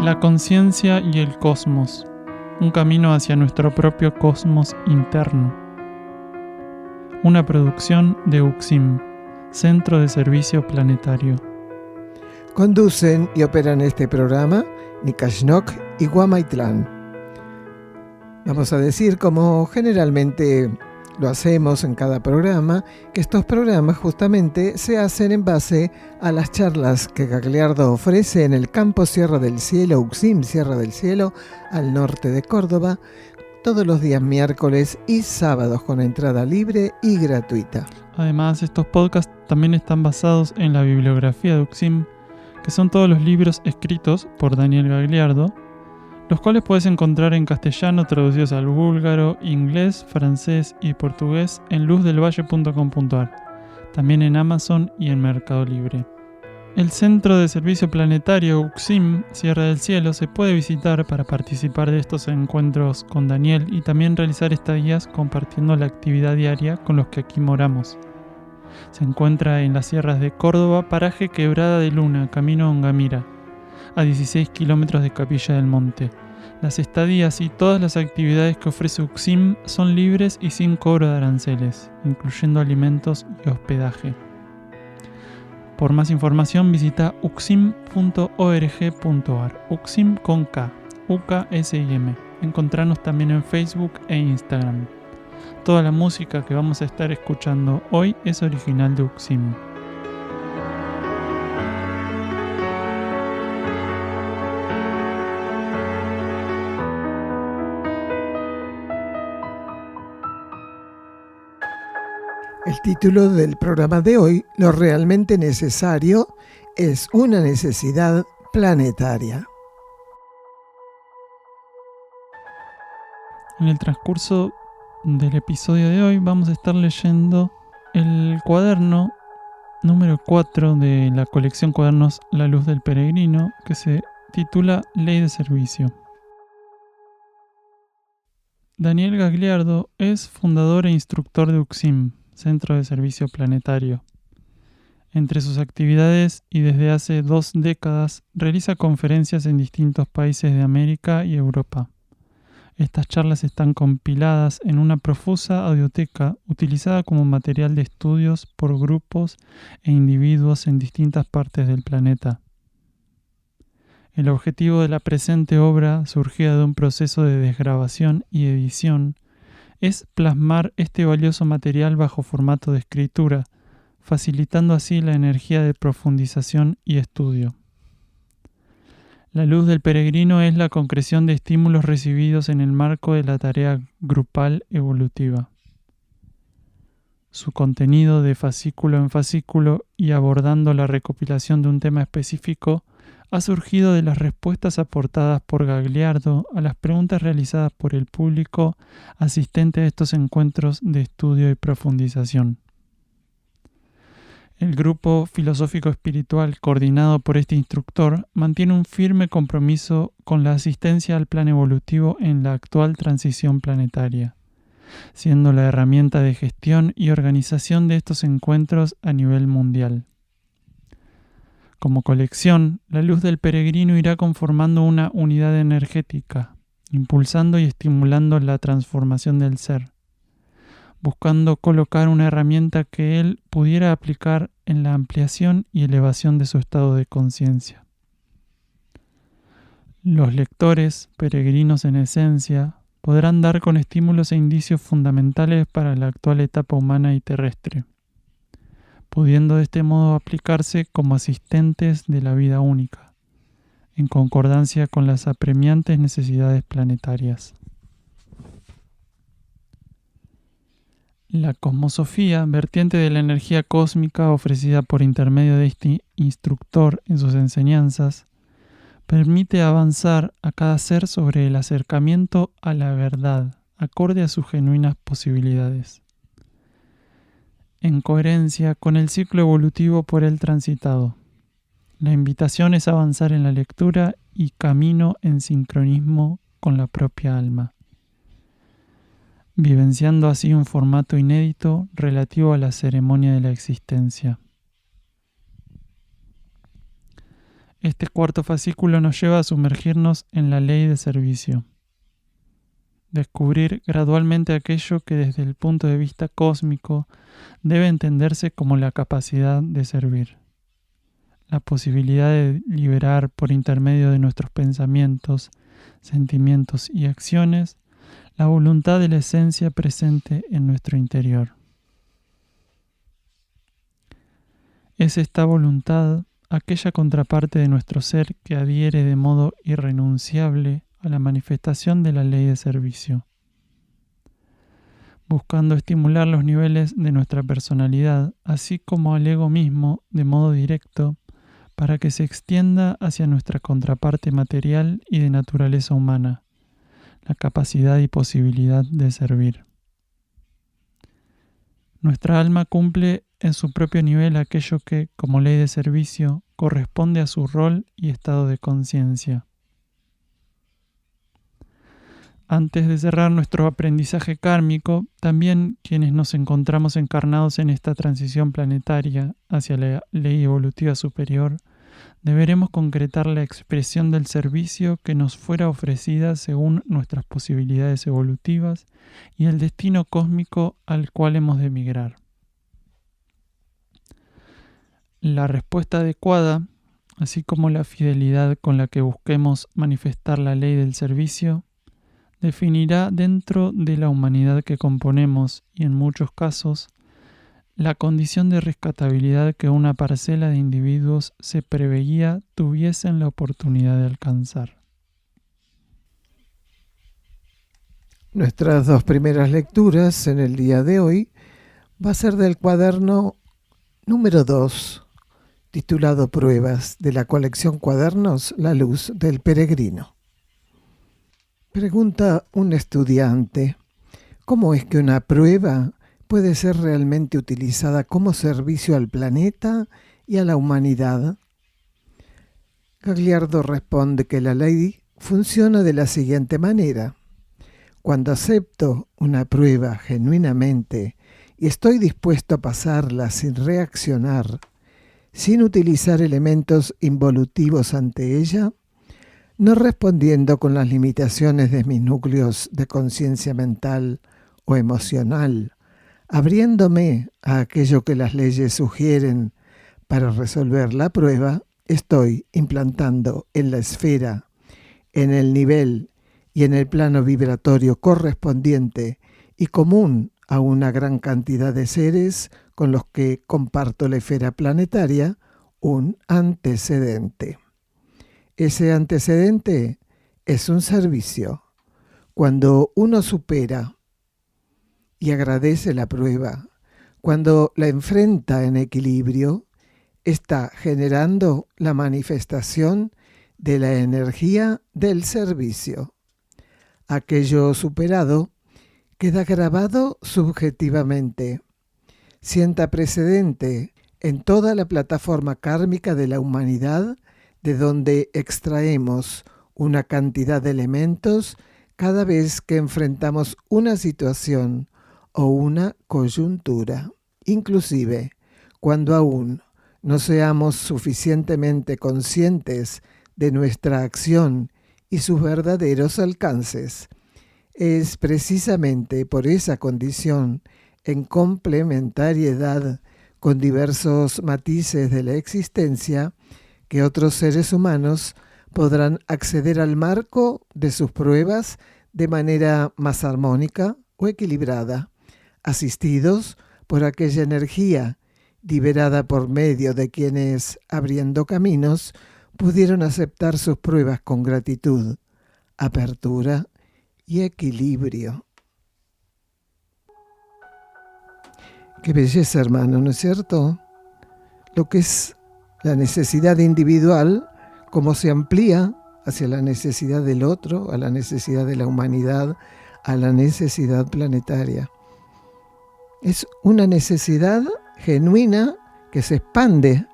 La conciencia y el cosmos. Un camino hacia nuestro propio cosmos interno. Una producción de UXIM, Centro de Servicio Planetario. Conducen y operan este programa Nikashnok y Guamaitlán. Vamos a decir, como generalmente lo hacemos en cada programa, que estos programas justamente se hacen en base a las charlas que Gagliardo ofrece en el campo Sierra del Cielo, UXIM Sierra del Cielo, al norte de Córdoba, todos los días miércoles y sábados con entrada libre y gratuita. Además, estos podcasts también están basados en la bibliografía de UXIM, que son todos los libros escritos por Daniel Gagliardo, los cuales puedes encontrar en castellano traducidos al búlgaro, inglés, francés y portugués en luzdelvalle.com.ar, también en Amazon y en Mercado Libre. El Centro de Servicio Planetario UXIM Sierra del Cielo se puede visitar para participar de estos encuentros con Daniel y también realizar estadías compartiendo la actividad diaria con los que aquí moramos. Se encuentra en las sierras de Córdoba, paraje Quebrada de Luna, camino a Ongamira, a 16 kilómetros de Capilla del Monte. Las estadías y todas las actividades que ofrece UXIM son libres y sin cobro de aranceles, incluyendo alimentos y hospedaje. Por más información visita uxim.org.ar, UXIM con K, UKSIM. Encontrarnos también en Facebook e Instagram. Toda la música que vamos a estar escuchando hoy es original de UXIM. El título del programa de hoy, Lo realmente necesario es una necesidad planetaria. En el transcurso del episodio de hoy vamos a estar leyendo el cuaderno número 4 de la colección Cuadernos La Luz del Peregrino, que se titula Ley de Servicio. Daniel Gagliardo es fundador e instructor de UXIM, Centro de Servicio Planetario. Entre sus actividades y desde hace 2 décadas realiza conferencias en distintos países de América y Europa. Estas charlas están compiladas en una profusa audioteca utilizada como material de estudios por grupos e individuos en distintas partes del planeta. El objetivo de la presente obra, surgida de un proceso de desgrabación y edición, es plasmar este valioso material bajo formato de escritura, facilitando así la energía de profundización y estudio. La luz del peregrino es la concreción de estímulos recibidos en el marco de la tarea grupal evolutiva. Su contenido de fascículo en fascículo y abordando la recopilación de un tema específico ha surgido de las respuestas aportadas por Gagliardo a las preguntas realizadas por el público asistente a estos encuentros de estudio y profundización. El grupo filosófico espiritual coordinado por este instructor mantiene un firme compromiso con la asistencia al plan evolutivo en la actual transición planetaria, siendo la herramienta de gestión y organización de estos encuentros a nivel mundial. Como colección, la luz del peregrino irá conformando una unidad energética, impulsando y estimulando la transformación del ser, buscando colocar una herramienta que él pudiera aplicar en la ampliación y elevación de su estado de conciencia. Los lectores, peregrinos en esencia, podrán dar con estímulos e indicios fundamentales para la actual etapa humana y terrestre, pudiendo de este modo aplicarse como asistentes de la vida única, en concordancia con las apremiantes necesidades planetarias. La cosmosofía, vertiente de la energía cósmica ofrecida por intermedio de este instructor en sus enseñanzas, permite avanzar a cada ser sobre el acercamiento a la verdad, acorde a sus genuinas posibilidades, en coherencia con el ciclo evolutivo por él transitado. La invitación es avanzar en la lectura y camino en sincronismo con la propia alma, vivenciando así un formato inédito relativo a la ceremonia de la existencia. Este cuarto fascículo nos lleva a sumergirnos en la ley de servicio. Descubrir gradualmente aquello que desde el punto de vista cósmico debe entenderse como la capacidad de servir. La posibilidad de liberar por intermedio de nuestros pensamientos, sentimientos y acciones la voluntad de la esencia presente en nuestro interior. Es esta voluntad aquella contraparte de nuestro ser que adhiere de modo irrenunciable a la manifestación de la ley de servicio, buscando estimular los niveles de nuestra personalidad, así como al ego mismo de modo directo, para que se extienda hacia nuestra contraparte material y de naturaleza humana, la capacidad y posibilidad de servir. Nuestra alma cumple en su propio nivel aquello que, como ley de servicio, corresponde a su rol y estado de conciencia. Antes de cerrar nuestro aprendizaje kármico, también quienes nos encontramos encarnados en esta transición planetaria hacia la ley evolutiva superior, deberemos concretar la expresión del servicio que nos fuera ofrecida según nuestras posibilidades evolutivas y el destino cósmico al cual hemos de migrar. La respuesta adecuada, así como la fidelidad con la que busquemos manifestar la ley del servicio, definirá dentro de la humanidad que componemos y en muchos casos la condición de rescatabilidad que una parcela de individuos se preveía tuviesen la oportunidad de alcanzar. Nuestras dos primeras lecturas en el día de hoy va a ser del cuaderno número 2, titulado Pruebas, de la colección Cuadernos La Luz del Peregrino. Pregunta un estudiante: ¿cómo es que una prueba puede ser realmente utilizada como servicio al planeta y a la humanidad? Gagliardo responde que la ley funciona de la siguiente manera. Cuando acepto una prueba genuinamente y estoy dispuesto a pasarla sin reaccionar, sin utilizar elementos involutivos ante ella, no respondiendo con las limitaciones de mis núcleos de conciencia mental o emocional, abriéndome a aquello que las leyes sugieren para resolver la prueba, estoy implantando en la esfera, en el nivel y en el plano vibratorio correspondiente y común a una gran cantidad de seres con los que comparto la esfera planetaria, un antecedente. Ese antecedente es un servicio. Cuando uno supera y agradece la prueba, cuando la enfrenta en equilibrio, está generando la manifestación de la energía del servicio. Aquello superado queda grabado subjetivamente, sienta precedente en toda la plataforma kármica de la humanidad, de donde extraemos una cantidad de elementos cada vez que enfrentamos una situación o una coyuntura, inclusive cuando aún no seamos suficientemente conscientes de nuestra acción y sus verdaderos alcances. Es precisamente por esa condición en complementariedad con diversos matices de la existencia que otros seres humanos podrán acceder al marco de sus pruebas de manera más armónica o equilibrada, asistidos por aquella energía liberada por medio de quienes, abriendo caminos, pudieron aceptar sus pruebas con gratitud, apertura y equilibrio. Qué belleza, hermano, ¿no es cierto? Lo que es la necesidad individual, cómo se amplía hacia la necesidad del otro, a la necesidad de la humanidad, a la necesidad planetaria. Es una necesidad genuina que se expande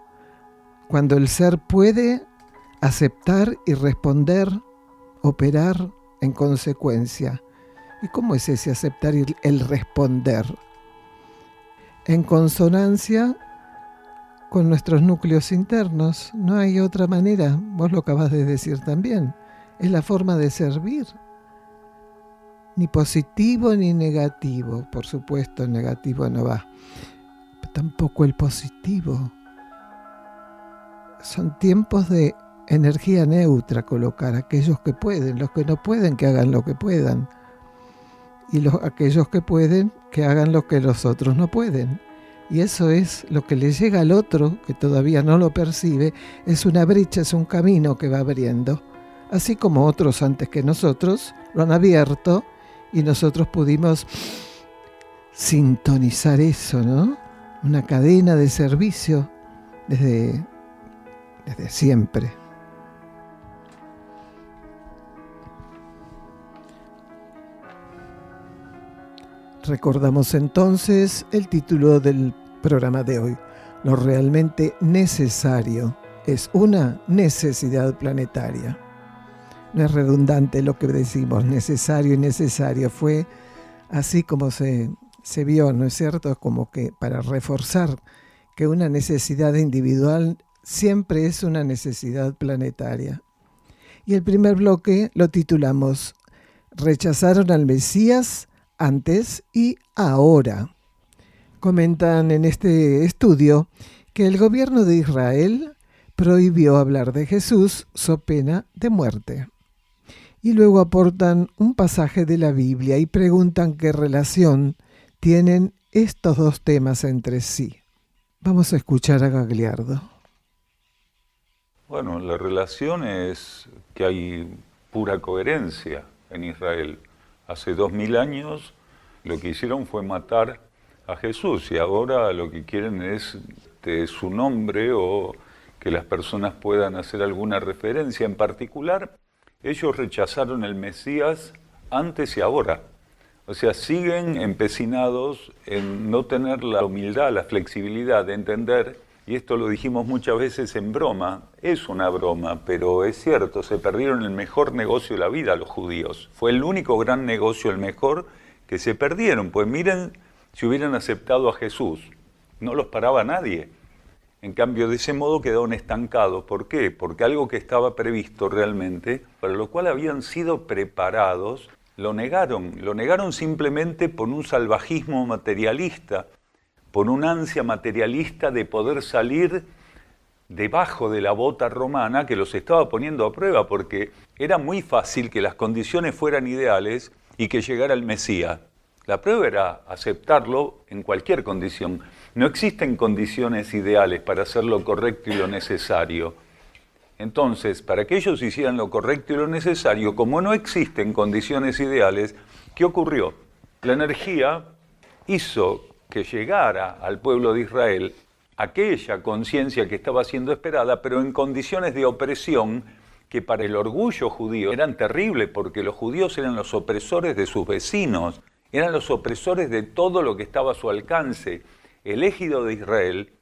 cuando el ser puede aceptar y responder, operar en consecuencia. ¿Y cómo es ese aceptar y el responder? En consonancia con nuestros núcleos internos. No hay otra manera, vos lo acabas de decir también. Es la forma de servir. Ni positivo ni negativo. Por supuesto, el negativo no va. Pero tampoco el positivo. Son tiempos de energía neutra colocar. Aquellos que pueden, los que no pueden, que hagan lo que puedan. Y aquellos que pueden, que hagan lo que los otros no pueden. Y eso es lo que le llega al otro, que todavía no lo percibe, es una brecha, es un camino que va abriendo. Así como otros antes que nosotros lo han abierto y nosotros pudimos sintonizar eso, ¿no? Una cadena de servicio desde siempre. Recordamos entonces el título del programa de hoy. Lo realmente necesario es una necesidad planetaria. No es redundante lo que decimos, necesario y necesario. Fue así como se vio, ¿no es cierto? Como que para reforzar que una necesidad individual siempre es una necesidad planetaria. Y el primer bloque lo titulamos Rechazaron al Mesías antes y ahora. Comentan en este estudio que el gobierno de Israel prohibió hablar de Jesús so pena de muerte. Y luego aportan un pasaje de la Biblia y preguntan qué relación tienen estos dos temas entre sí. Vamos a escuchar a Gagliardo. Bueno, la relación es que hay pura coherencia en Israel. Hace 2000 años lo que hicieron fue matar a Jesús y ahora lo que quieren es su nombre o que las personas puedan hacer alguna referencia. En particular, ellos rechazaron el Mesías antes y ahora. O sea, siguen empecinados en no tener la humildad, la flexibilidad de entender, y esto lo dijimos muchas veces en broma, es una broma, pero es cierto, se perdieron el mejor negocio de la vida los judíos. Fue el único gran negocio, el mejor, que se perdieron. Pues miren, si hubieran aceptado a Jesús, no los paraba nadie. En cambio, de ese modo quedaron estancados. ¿Por qué? Porque algo que estaba previsto realmente, para lo cual habían sido preparados, lo negaron simplemente por un salvajismo materialista, por una ansia materialista de poder salir debajo de la bota romana que los estaba poniendo a prueba, porque era muy fácil que las condiciones fueran ideales y que llegara el Mesías. La prueba era aceptarlo en cualquier condición. No existen condiciones ideales para hacer lo correcto y lo necesario. Entonces, para que ellos hicieran lo correcto y lo necesario, como no existen condiciones ideales, ¿qué ocurrió? La energía hizo que llegara al pueblo de Israel aquella conciencia que estaba siendo esperada, pero en condiciones de opresión que para el orgullo judío eran terribles, porque los judíos eran los opresores de sus vecinos, eran los opresores de todo lo que estaba a su alcance. El égido de Israel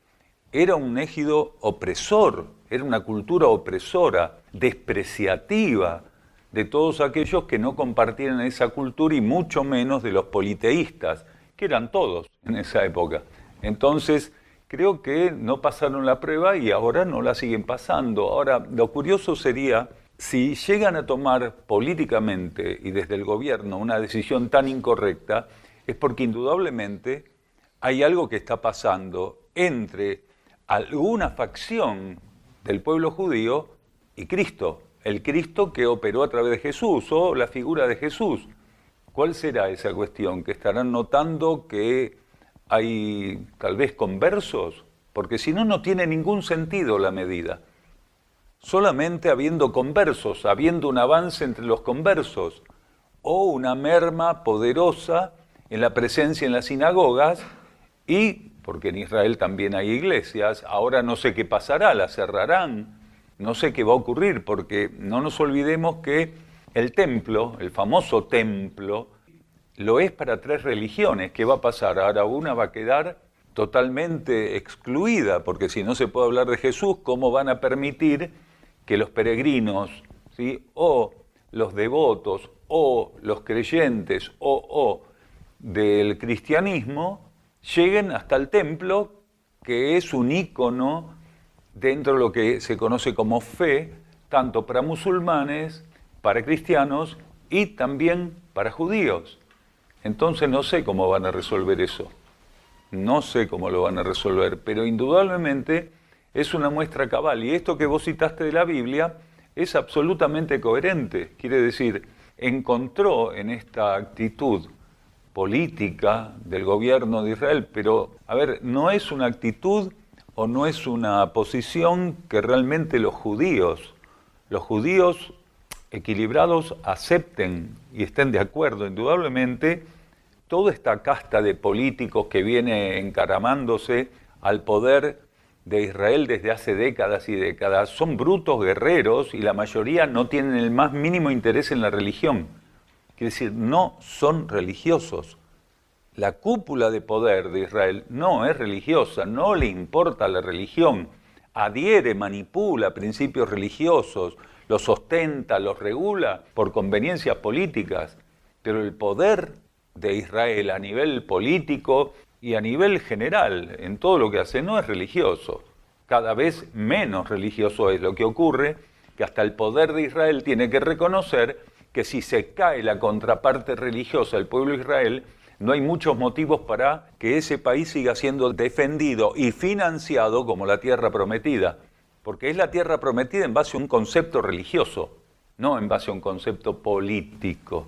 era un égido opresor, era una cultura opresora, despreciativa de todos aquellos que no compartieran esa cultura y mucho menos de los politeístas, que eran todos en esa época. Entonces, creo que no pasaron la prueba y ahora no la siguen pasando. Ahora, lo curioso sería, si llegan a tomar políticamente y desde el gobierno una decisión tan incorrecta, es porque indudablemente hay algo que está pasando entre alguna facción del pueblo judío y Cristo, el Cristo que operó a través de Jesús o la figura de Jesús. ¿Cuál será esa cuestión? ¿Que estarán notando que hay tal vez conversos? Porque si no, no tiene ningún sentido la medida. Solamente habiendo conversos, habiendo un avance entre los conversos o una merma poderosa en la presencia en las sinagogas y, porque en Israel también hay iglesias, ahora no sé qué pasará, las cerrarán, no sé qué va a ocurrir, porque no nos olvidemos que el templo, el famoso templo, lo es para 3 religiones. ¿Qué va a pasar? Ahora una va a quedar totalmente excluida, porque si no se puede hablar de Jesús, ¿cómo van a permitir que los peregrinos, ¿sí?, o los devotos, o los creyentes, o del cristianismo, lleguen hasta el templo que es un ícono dentro de lo que se conoce como fe, tanto para musulmanes, para cristianos y también para judíos. Entonces no sé cómo van a resolver eso. No sé cómo lo van a resolver, pero indudablemente es una muestra cabal. Y esto que vos citaste de la Biblia es absolutamente coherente. Quiere decir, encontró en esta actitud política del gobierno de Israel, pero, a ver, no es una actitud o no es una posición que realmente los judíos equilibrados acepten y estén de acuerdo. Indudablemente, toda esta casta de políticos que viene encaramándose al poder de Israel desde hace décadas y décadas son brutos guerreros y la mayoría no tienen el más mínimo interés en la religión. Quiere decir, no son religiosos. La cúpula de poder de Israel no es religiosa, no le importa la religión, adhiere, manipula principios religiosos, los ostenta, los regula por conveniencias políticas, pero el poder de Israel a nivel político y a nivel general, en todo lo que hace, no es religioso. Cada vez menos religioso es. Lo que ocurre que hasta el poder de Israel tiene que reconocer que si se cae la contraparte religiosa del pueblo de Israel, no hay muchos motivos para que ese país siga siendo defendido y financiado como la tierra prometida. Porque es la tierra prometida en base a un concepto religioso, no en base a un concepto político.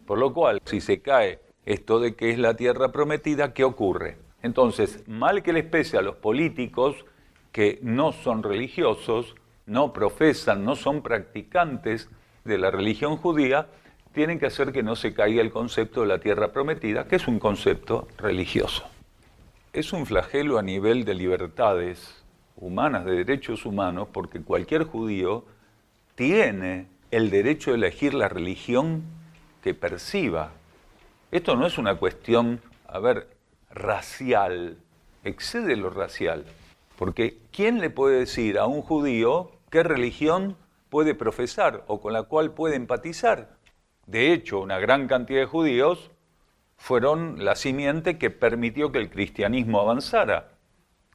Por lo cual, si se cae esto de que es la tierra prometida, ¿qué ocurre? Entonces, mal que les pese a los políticos que no son religiosos, no profesan, no son practicantes de la religión judía, tienen que hacer que no se caiga el concepto de la tierra prometida, que es un concepto religioso. Es un flagelo a nivel de libertades humanas, de derechos humanos, porque cualquier judío tiene el derecho de elegir la religión que perciba. Esto no es una cuestión, racial, excede lo racial, porque ¿quién le puede decir a un judío qué religión puede profesar o con la cual puede empatizar? De hecho, una gran cantidad de judíos fueron la simiente que permitió que el cristianismo avanzara.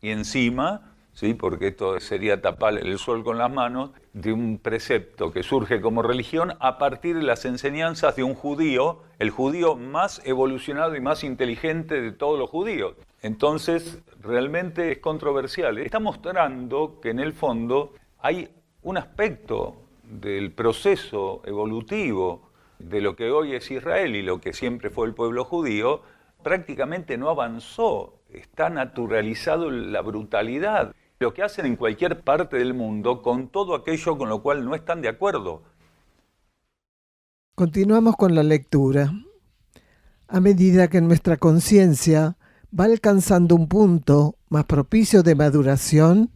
Y encima, ¿sí? Porque esto sería tapar el sol con las manos, de un precepto que surge como religión a partir de las enseñanzas de un judío, el judío más evolucionado y más inteligente de todos los judíos. Entonces, realmente es controversial. Está mostrando que en el fondo hay un aspecto del proceso evolutivo de lo que hoy es Israel y lo que siempre fue el pueblo judío, prácticamente no avanzó. Está naturalizado la brutalidad. Lo que hacen en cualquier parte del mundo con todo aquello con lo cual no están de acuerdo. Continuamos con la lectura. A medida que nuestra conciencia va alcanzando un punto más propicio de maduración,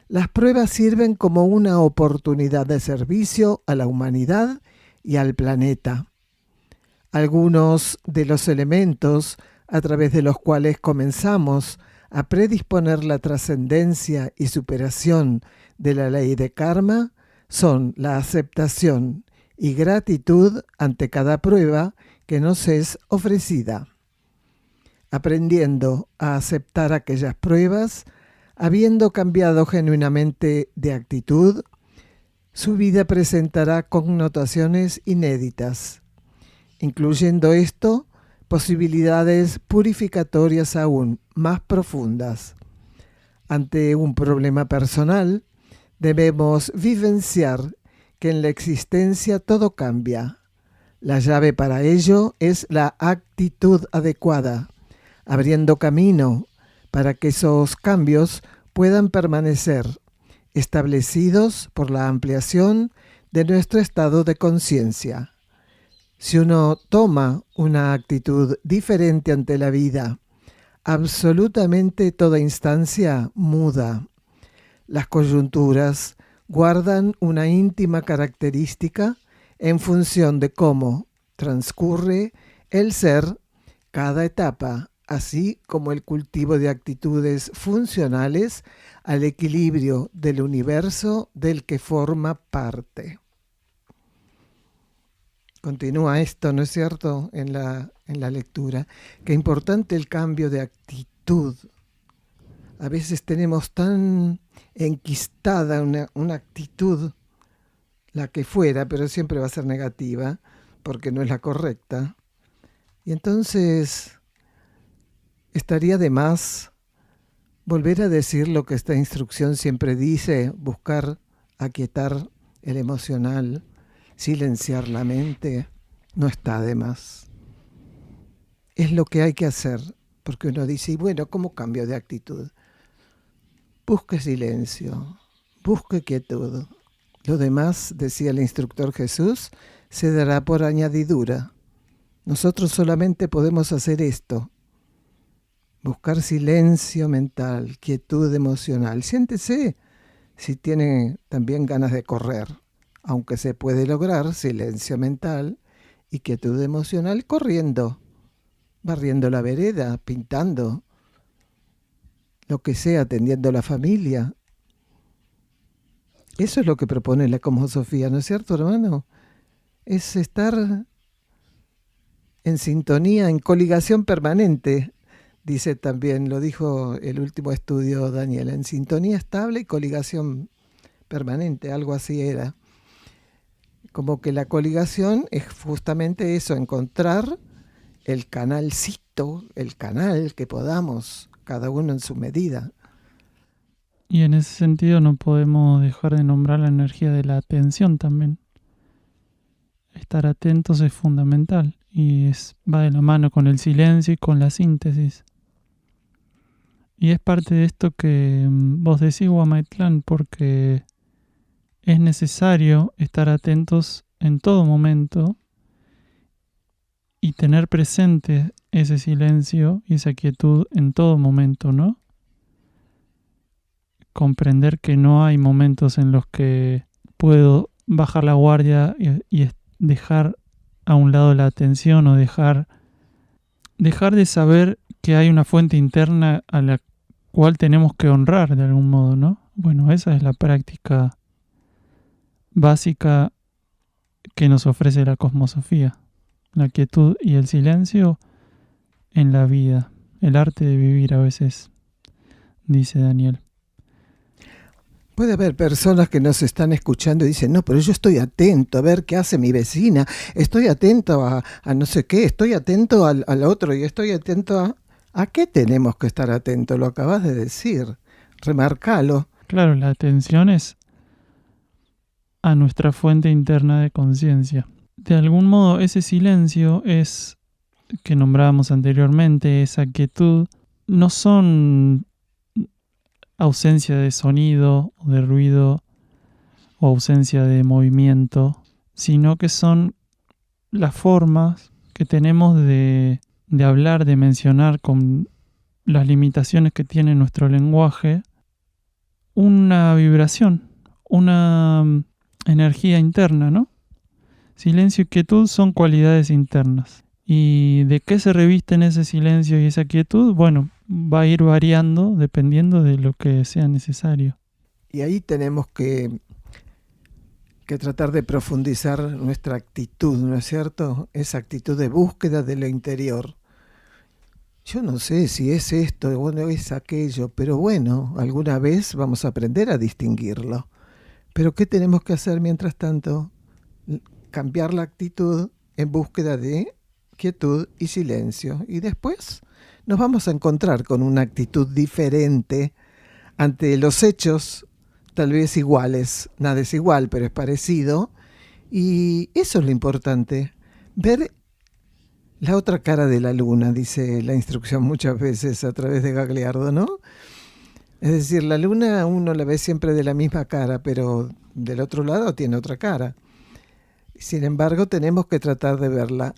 las pruebas sirven como una oportunidad de servicio a la humanidad y al planeta. Algunos de los elementos a través de los cuales comenzamos a predisponer la trascendencia y superación de la ley de karma son la aceptación y gratitud ante cada prueba que nos es ofrecida. Aprendiendo a aceptar aquellas pruebas, habiendo cambiado genuinamente de actitud, su vida presentará connotaciones inéditas, incluyendo esto posibilidades purificatorias aún más profundas. Ante un problema personal, debemos vivenciar que en la existencia todo cambia. La llave para ello es la actitud adecuada, abriendo camino para que esos cambios puedan permanecer establecidos por la ampliación de nuestro estado de conciencia. Si uno toma una actitud diferente ante la vida, absolutamente toda instancia muda. Las coyunturas guardan una íntima característica en función de cómo transcurre el ser cada etapa, así como el cultivo de actitudes funcionales al equilibrio del universo del que forma parte. Continúa esto, ¿no es cierto?, en la lectura. Qué importante el cambio de actitud. A veces tenemos tan enquistada una actitud, la que fuera, pero siempre va a ser negativa, porque no es la correcta. Y entonces estaría de más volver a decir lo que esta instrucción siempre dice, buscar aquietar el emocional, silenciar la mente, no está de más. Es lo que hay que hacer, porque uno dice, y bueno, ¿cómo cambio de actitud? Busque silencio, busque quietud. Lo demás, decía el instructor Jesús, se dará por añadidura. Nosotros solamente podemos hacer esto. Buscar silencio mental, quietud emocional. Siéntese si tiene también ganas de correr, aunque se puede lograr silencio mental y quietud emocional corriendo, barriendo la vereda, pintando, lo que sea, atendiendo a la familia. Eso es lo que propone la cosmosofía, ¿no es cierto, hermano? Es estar en sintonía, en coligación permanente, dice también, lo dijo el último estudio Daniel, en sintonía estable y coligación permanente, algo así era. Como que la coligación es justamente eso, encontrar el canalcito, el canal que podamos, cada uno en su medida. Y en ese sentido no podemos dejar de nombrar la energía de la atención también. Estar atentos es fundamental y va de la mano con el silencio y con la síntesis. Y es parte de esto que vos decís, Huamaitlán, porque es necesario estar atentos en todo momento y tener presente ese silencio y esa quietud en todo momento, ¿no? Comprender que no hay momentos en los que puedo bajar la guardia y dejar a un lado la atención o dejar de saber que hay una fuente interna a la cual tenemos que honrar de algún modo, ¿no? Bueno, esa es la práctica básica que nos ofrece la cosmosofía. La quietud y el silencio en la vida. El arte de vivir a veces, dice Daniel. Puede haber personas que nos están escuchando y dicen, no, pero yo estoy atento a ver qué hace mi vecina, estoy atento a no sé qué, estoy atento al otro y estoy atento a... ¿A qué tenemos que estar atentos? Lo acabas de decir, remarcalo. Claro, la atención es a nuestra fuente interna de conciencia. De algún modo ese silencio es, que nombrábamos anteriormente, esa quietud, no son ausencia de sonido o de ruido o ausencia de movimiento, sino que son las formas que tenemos de hablar, de mencionar con las limitaciones que tiene nuestro lenguaje, una vibración, una energía interna, ¿no? Silencio y quietud son cualidades internas. ¿Y de qué se revisten ese silencio y esa quietud? Bueno, va a ir variando dependiendo de lo que sea necesario. Y ahí tenemos que tratar de profundizar nuestra actitud, ¿no es cierto? Esa actitud de búsqueda de lo interior. Yo no sé si es esto o no es aquello, pero bueno, alguna vez vamos a aprender a distinguirlo. Pero ¿qué tenemos que hacer mientras tanto? Cambiar la actitud en búsqueda de quietud y silencio. Y después nos vamos a encontrar con una actitud diferente ante los hechos, tal vez iguales. Nada es igual, pero es parecido. Y eso es lo importante. Ver la otra cara de la luna, dice la instrucción muchas veces a través de Gagliardo, ¿no? Es decir, la luna uno la ve siempre de la misma cara, pero del otro lado tiene otra cara. Sin embargo, tenemos que tratar de verla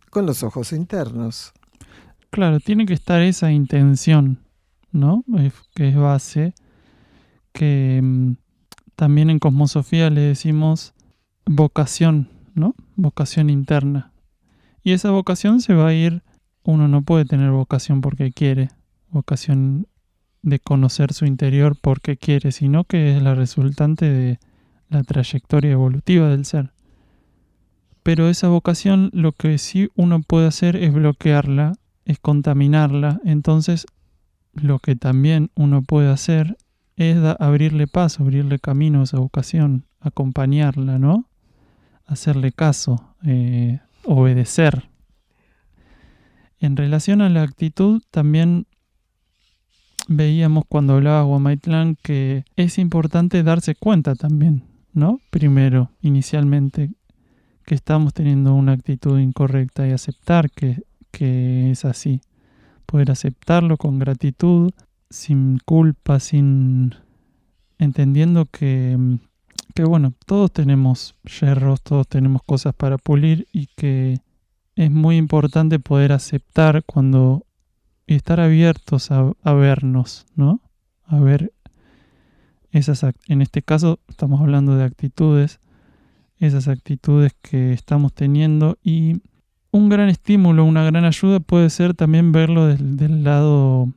con los ojos internos. Claro, tiene que estar esa intención, ¿no? Que es base, que también en cosmosofía le decimos vocación, ¿no? Vocación interna. Y esa vocación se va a ir, uno no puede tener vocación porque quiere, vocación de conocer su interior porque quiere, sino que es la resultante de la trayectoria evolutiva del ser. Pero esa vocación, lo que sí uno puede hacer es bloquearla, es contaminarla. Entonces lo que también uno puede hacer es abrirle paso, abrirle camino a esa vocación, acompañarla, ¿no? Hacerle caso, obedecer. En relación a la actitud, también veíamos cuando hablaba Guamaitlán que es importante darse cuenta también, ¿no? Primero, inicialmente, que estamos teniendo una actitud incorrecta y aceptar que es así. Poder aceptarlo con gratitud, sin culpa, entendiendo que bueno, todos tenemos yerros, todos tenemos cosas para pulir y que es muy importante poder aceptar y estar abiertos a vernos, ¿no? A ver en este caso estamos hablando de actitudes, esas actitudes que estamos teniendo, y un gran estímulo, una gran ayuda puede ser también verlo del lado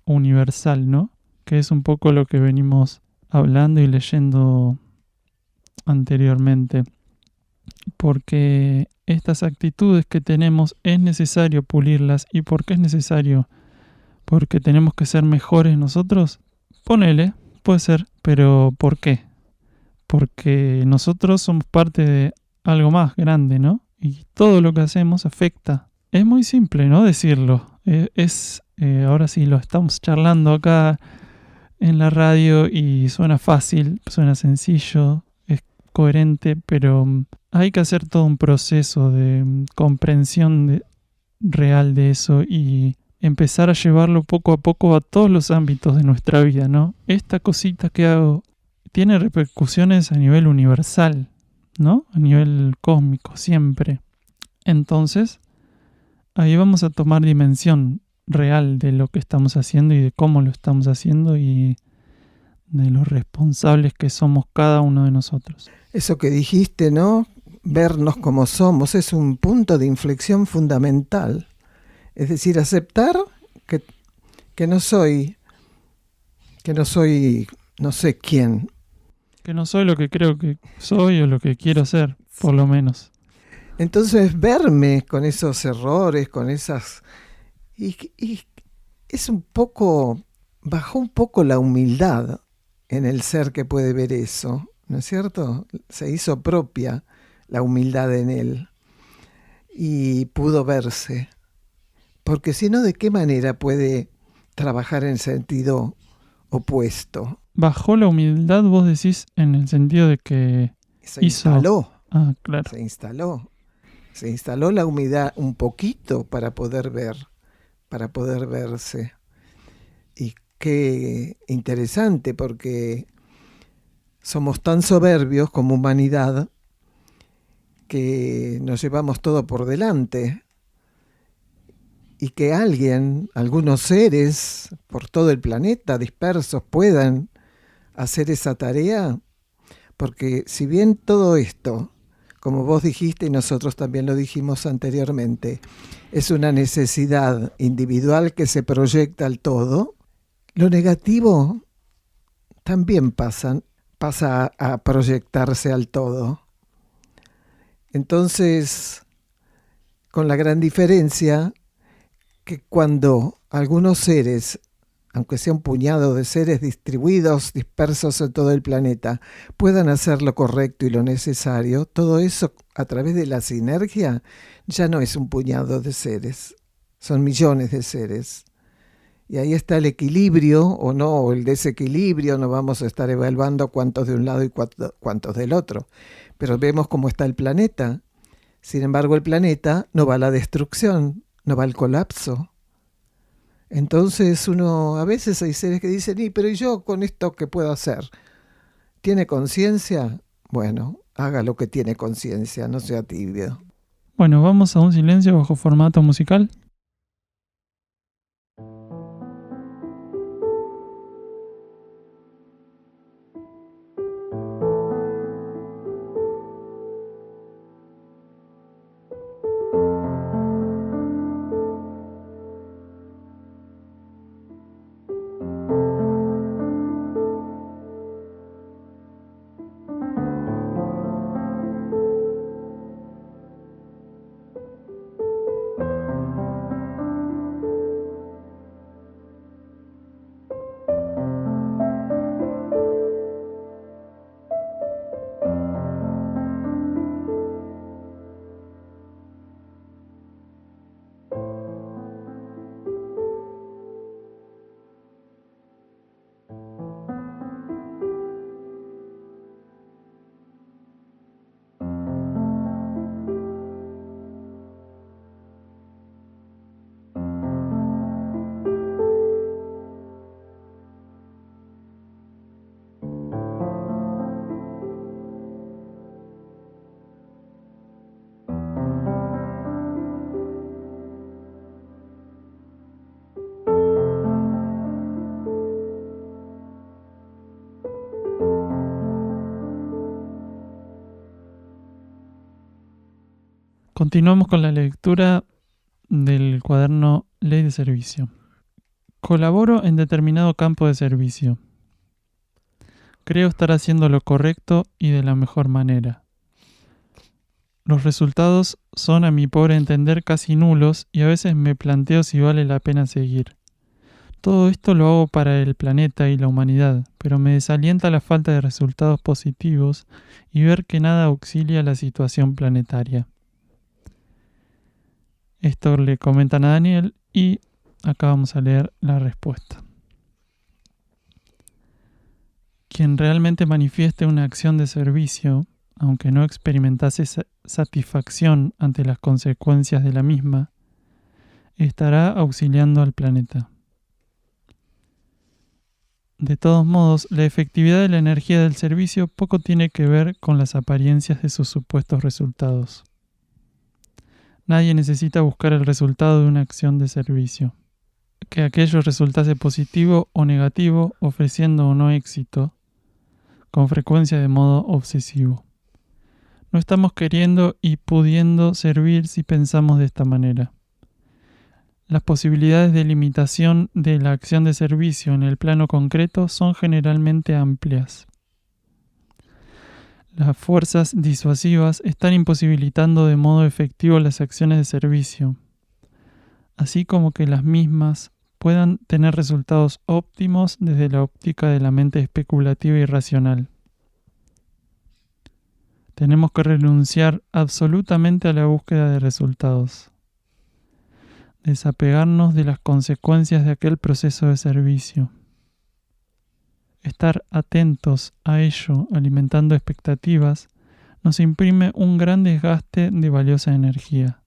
universal, ¿no? Que es un poco lo que venimos hablando y leyendo anteriormente. Porque estas actitudes que tenemos es necesario pulirlas. ¿Y por qué es necesario? Porque tenemos que ser mejores nosotros. Ponele, puede ser, pero ¿por qué? Porque nosotros somos parte de algo más grande, ¿no? Y todo lo que hacemos afecta. Es muy simple, ¿no? Decirlo. Ahora sí lo estamos charlando acá en la radio y suena fácil, suena sencillo, es coherente, pero hay que hacer todo un proceso de comprensión real de eso y empezar a llevarlo poco a poco a todos los ámbitos de nuestra vida, ¿no? Esta cosita que hago tiene repercusiones a nivel universal, ¿no? A nivel cósmico, siempre. Entonces, ahí vamos a tomar dimensión real de lo que estamos haciendo y de cómo lo estamos haciendo y de los responsables que somos cada uno de nosotros. Eso que dijiste, ¿no? Vernos como somos es un punto de inflexión fundamental. Es decir, aceptar que no soy no sé quién. Que no soy lo que creo que soy o lo que quiero ser, por lo menos. Entonces verme con esos errores, con esas... Y es un poco... Bajó un poco la humildad en el ser que puede ver eso, ¿no es cierto? Se hizo propia la humildad en él y pudo verse. Porque si no, ¿de qué manera puede trabajar en sentido opuesto? Bajó la humildad, vos decís, en el sentido de que Se instaló. Ah, claro. Se instaló la humildad un poquito para poder verse. Y qué interesante, porque somos tan soberbios como humanidad que nos llevamos todo por delante. Y que algunos seres por todo el planeta dispersos puedan hacer esa tarea, porque si bien todo esto, como vos dijiste y nosotros también lo dijimos anteriormente, es una necesidad individual que se proyecta al todo, lo negativo también pasa a proyectarse al todo. Entonces, con la gran diferencia que cuando algunos seres, aunque sea un puñado de seres distribuidos, dispersos en todo el planeta, puedan hacer lo correcto y lo necesario, todo eso a través de la sinergia ya no es un puñado de seres, son millones de seres. Y ahí está el equilibrio o no, o el desequilibrio, no vamos a estar evaluando cuántos de un lado y cuántos del otro, pero vemos cómo está el planeta. Sin embargo, el planeta no va a la destrucción, no va al colapso. Entonces a veces hay seres que dicen, pero ¿y yo con esto qué puedo hacer? ¿Tiene conciencia? Bueno, haga lo que tiene conciencia, no sea tibio. Bueno, vamos a un silencio bajo formato musical. Continuamos con la lectura del cuaderno Ley de Servicio. Colaboro en determinado campo de servicio. Creo estar haciendo lo correcto y de la mejor manera. Los resultados son, a mi pobre entender, casi nulos y a veces me planteo si vale la pena seguir. Todo esto lo hago para el planeta y la humanidad, pero me desalienta la falta de resultados positivos y ver que nada auxilia la situación planetaria. Esto le comentan a Daniel y acá vamos a leer la respuesta. Quien realmente manifieste una acción de servicio, aunque no experimentase satisfacción ante las consecuencias de la misma, estará auxiliando al planeta. De todos modos, la efectividad de la energía del servicio poco tiene que ver con las apariencias de sus supuestos resultados. Nadie necesita buscar el resultado de una acción de servicio. Que aquello resultase positivo o negativo, ofreciendo o no éxito, con frecuencia de modo obsesivo. No estamos queriendo y pudiendo servir si pensamos de esta manera. Las posibilidades de limitación de la acción de servicio en el plano concreto son generalmente amplias. Las fuerzas disuasivas están imposibilitando de modo efectivo las acciones de servicio, así como que las mismas puedan tener resultados óptimos desde la óptica de la mente especulativa y racional. Tenemos que renunciar absolutamente a la búsqueda de resultados. Desapegarnos de las consecuencias de aquel proceso de servicio. Estar atentos a ello, alimentando expectativas, nos imprime un gran desgaste de valiosa energía.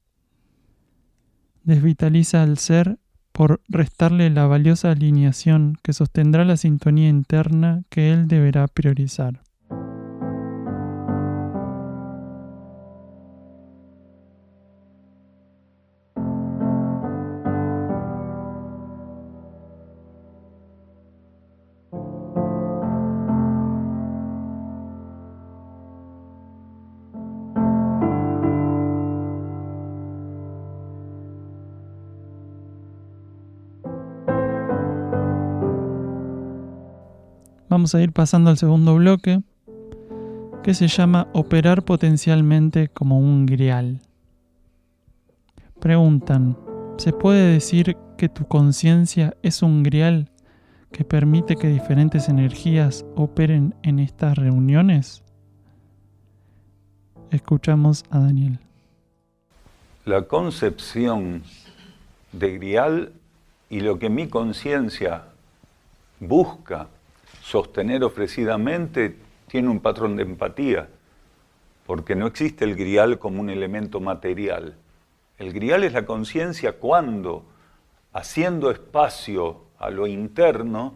Desvitaliza al ser por restarle la valiosa alineación que sostendrá la sintonía interna que él deberá priorizar. Vamos a ir pasando al segundo bloque, que se llama Operar potencialmente como un grial. Preguntan, ¿se puede decir que tu conciencia es un grial que permite que diferentes energías operen en estas reuniones? Escuchamos a Daniel. La concepción de grial y lo que mi conciencia busca sostener ofrecidamente tiene un patrón de empatía, porque no existe el grial como un elemento material. El grial es la conciencia cuando, haciendo espacio a lo interno,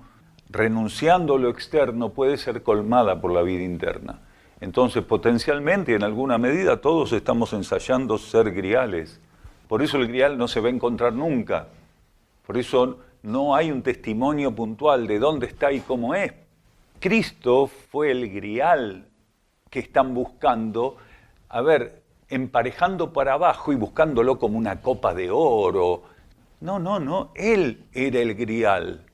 renunciando a lo externo, puede ser colmada por la vida interna. Entonces, potencialmente, en alguna medida, todos estamos ensayando ser griales. Por eso el grial no se va a encontrar nunca. Por eso no hay un testimonio puntual de dónde está y cómo es. Cristo fue el grial que están buscando, emparejando para abajo y buscándolo como una copa de oro. No, Él era el grial.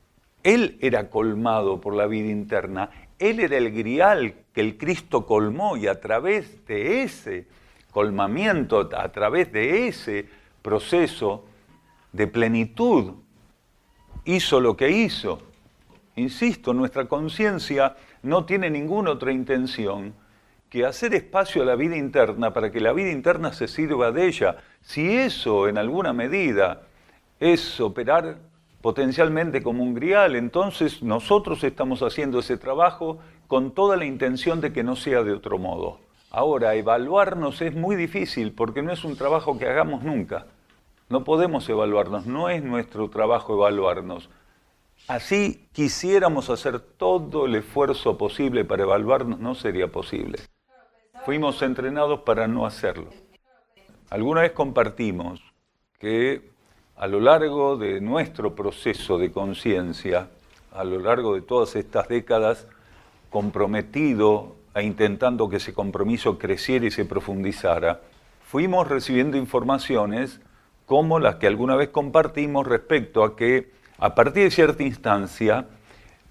Él era colmado por la vida interna. Él era el grial que el Cristo colmó y a través de ese colmamiento, a través de ese proceso de plenitud, hizo lo que hizo. Insisto, nuestra conciencia no tiene ninguna otra intención que hacer espacio a la vida interna para que la vida interna se sirva de ella. Si eso, en alguna medida, es operar potencialmente como un grial, entonces nosotros estamos haciendo ese trabajo con toda la intención de que no sea de otro modo. Ahora, evaluarnos es muy difícil porque no es un trabajo que hagamos nunca. No podemos evaluarnos, no es nuestro trabajo evaluarnos. Así quisiéramos hacer todo el esfuerzo posible para evaluarnos, no sería posible. Fuimos entrenados para no hacerlo. Alguna vez compartimos que a lo largo de nuestro proceso de conciencia, a lo largo de todas estas décadas, comprometido e intentando que ese compromiso creciera y se profundizara, fuimos recibiendo informaciones como las que alguna vez compartimos respecto a que a partir de cierta instancia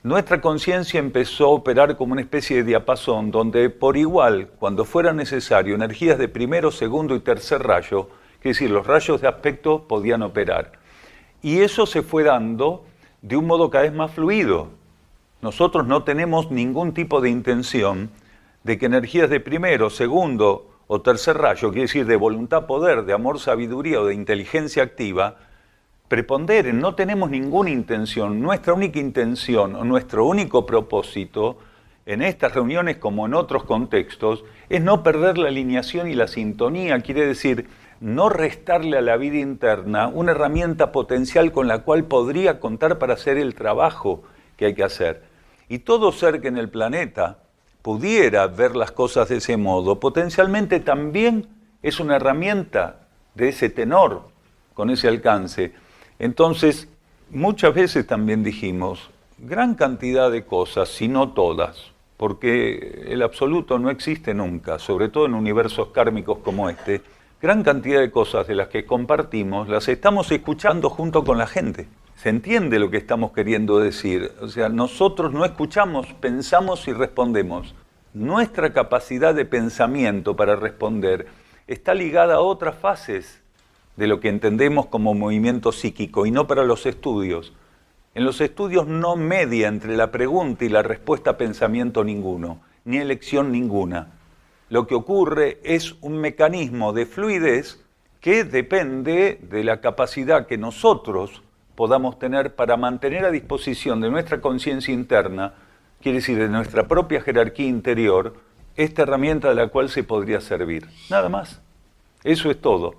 nuestra conciencia empezó a operar como una especie de diapasón donde por igual, cuando fuera necesario, energías de primero, segundo y tercer rayo, es decir, los rayos de aspecto podían operar. Y eso se fue dando de un modo cada vez más fluido. Nosotros no tenemos ningún tipo de intención de que energías de primero, segundo o tercer rayo, quiere decir de voluntad, poder, de amor, sabiduría o de inteligencia activa, preponderen. No tenemos ninguna intención. Nuestra única intención o nuestro único propósito en estas reuniones como en otros contextos es no perder la alineación y la sintonía, quiere decir no restarle a la vida interna una herramienta potencial con la cual podría contar para hacer el trabajo que hay que hacer. Y todo ser que en el planeta pudiera ver las cosas de ese modo, potencialmente también es una herramienta de ese tenor, con ese alcance. Entonces, muchas veces también dijimos, gran cantidad de cosas, si no todas, porque el absoluto no existe nunca, sobre todo en universos kármicos como este, gran cantidad de cosas de las que compartimos las estamos escuchando junto con la gente. Se entiende lo que estamos queriendo decir. O sea, nosotros no escuchamos, pensamos y respondemos. Nuestra capacidad de pensamiento para responder está ligada a otras fases de lo que entendemos como movimiento psíquico y no para los estudios. En los estudios no media entre la pregunta y la respuesta pensamiento ninguno, ni elección ninguna. Lo que ocurre es un mecanismo de fluidez que depende de la capacidad que nosotros podamos tener para mantener a disposición de nuestra conciencia interna, quiere decir de nuestra propia jerarquía interior, esta herramienta de la cual se podría servir. Nada más. Eso es todo.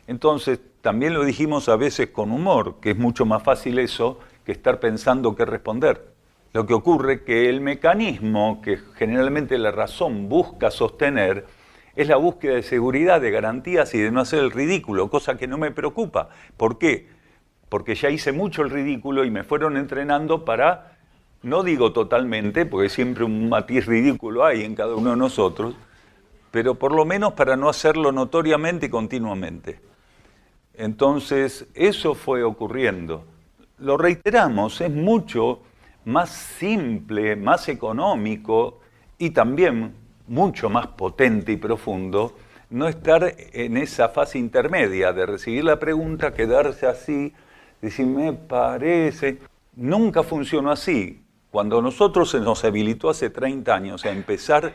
Entonces, también lo dijimos a veces con humor, que es mucho más fácil eso que estar pensando qué responder. Lo que ocurre es que el mecanismo que generalmente la razón busca sostener es la búsqueda de seguridad, de garantías y de no hacer el ridículo, cosa que no me preocupa. ¿Por qué? Porque ya hice mucho el ridículo y me fueron entrenando para, no digo totalmente, porque siempre un matiz ridículo hay en cada uno de nosotros, pero por lo menos para no hacerlo notoriamente y continuamente. Entonces, eso fue ocurriendo. Lo reiteramos, es mucho más simple, más económico y también mucho más potente y profundo no estar en esa fase intermedia de recibir la pregunta, quedarse así, decir, me parece. Nunca funcionó así. Cuando nosotros se nos habilitó hace 30 años a empezar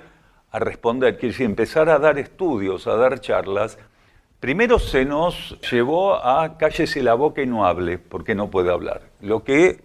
a responder, quiere decir, empezar a dar estudios, a dar charlas, primero se nos llevó a cállese la boca y no hable, porque no puede hablar. Lo que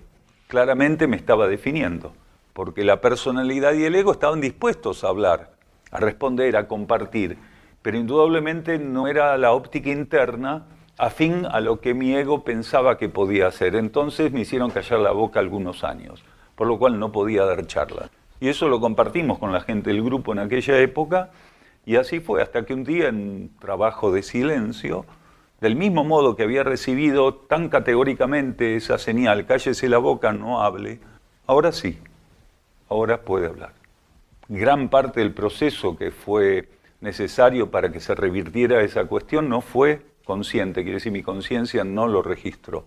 claramente me estaba definiendo, porque la personalidad y el ego estaban dispuestos a hablar, a responder, a compartir, pero indudablemente no era la óptica interna afín a lo que mi ego pensaba que podía hacer. Entonces me hicieron callar la boca algunos años, por lo cual no podía dar charlas. Y eso lo compartimos con la gente del grupo en aquella época, y así fue, hasta que un día en un trabajo de silencio, del mismo modo que había recibido tan categóricamente esa señal, cállese la boca, no hable, ahora sí, ahora puede hablar. Gran parte del proceso que fue necesario para que se revirtiera esa cuestión no fue consciente, quiere decir mi conciencia no lo registró,